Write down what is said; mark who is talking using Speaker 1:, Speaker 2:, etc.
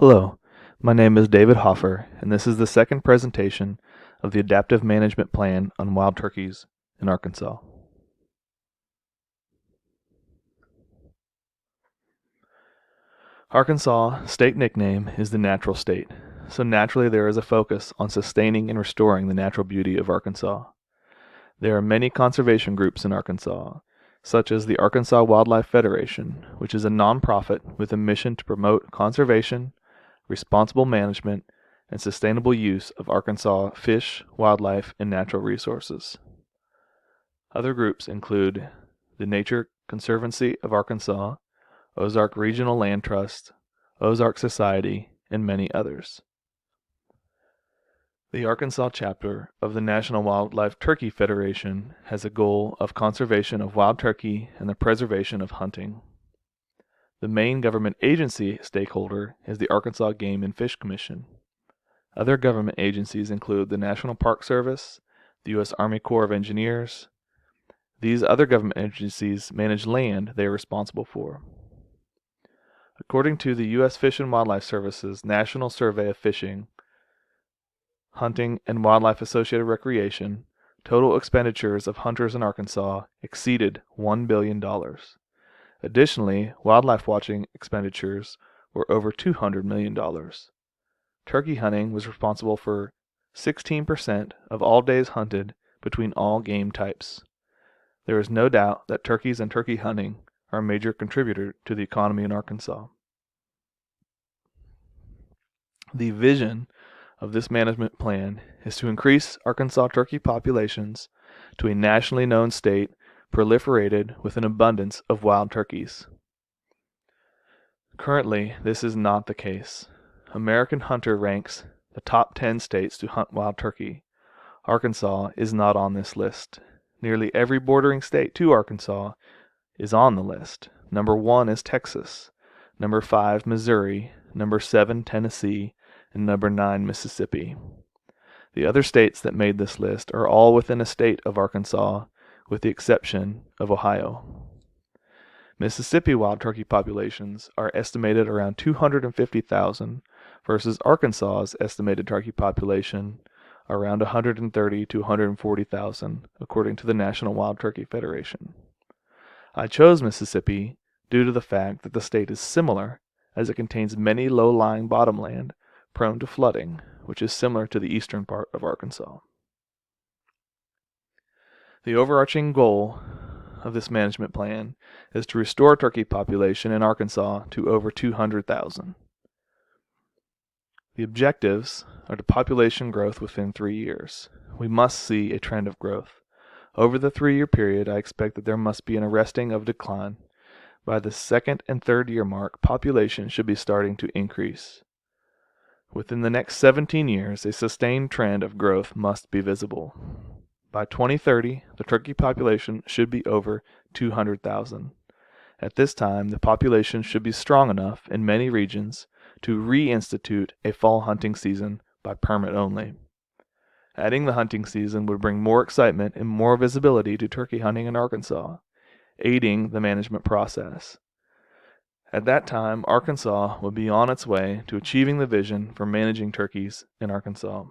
Speaker 1: Hello, my name is David Hoffer, and this is the second presentation of the Adaptive Management Plan on Wild Turkeys in Arkansas. Arkansas' state nickname is the natural state, so naturally there is a focus on sustaining and restoring the natural beauty of Arkansas. There are many conservation groups in Arkansas, such as the Arkansas Wildlife Federation, which is a nonprofit with a mission to promote conservation, responsible management, and sustainable use of Arkansas fish, wildlife, and natural resources. Other groups include the Nature Conservancy of Arkansas, Ozark Regional Land Trust, Ozark Society, and many others. The Arkansas chapter of the National Wildlife Turkey Federation has a goal of conservation of wild turkey and the preservation of hunting. The main government agency stakeholder is the Arkansas Game and Fish Commission. Other government agencies include the National Park Service, the U.S. Army Corps of Engineers. These other government agencies manage land they are responsible for. According to the U.S. Fish and Wildlife Service's National Survey of Fishing, Hunting, and Wildlife Associated Recreation, total expenditures of hunters in Arkansas exceeded $1 billion. Additionally, wildlife watching expenditures were over $200 million. Turkey hunting was responsible for 16% of all days hunted between all game types. There is no doubt that turkeys and turkey hunting are a major contributor to the economy in Arkansas. The vision of this management plan is to increase Arkansas turkey populations to a nationally known state proliferated with an abundance of wild turkeys. Currently, this is not the case. American Hunter ranks the top 10 states to hunt wild turkey. Arkansas is not on this list. Nearly every bordering state to Arkansas is on the list. Number 1 is Texas, number 5 Missouri, number 7 Tennessee, and number 9 Mississippi. The other states that made this list are all within a state of Arkansas, with the exception of Ohio. Mississippi wild turkey populations are estimated around 250,000 versus Arkansas's estimated turkey population around 130 to 140,000, according to the National Wild Turkey Federation. I chose Mississippi due to the fact that the state is similar, as it contains many low-lying bottomland prone to flooding, which is similar to the eastern part of Arkansas. The overarching goal of this management plan is to restore turkey population in Arkansas to over 200,000. The objectives are to population growth within 3 years. We must see a trend of growth. Over the 3-year period, I expect that there must be an arresting of decline. By the 2nd and 3rd year mark, population should be starting to increase. Within the next 17 years, a sustained trend of growth must be visible. By 2030, the turkey population should be over 200,000. At this time, the population should be strong enough in many regions to reinstitute a fall hunting season by permit only. Adding the hunting season would bring more excitement and more visibility to turkey hunting in Arkansas, aiding the management process. At that time, Arkansas would be on its way to achieving the vision for managing turkeys in Arkansas.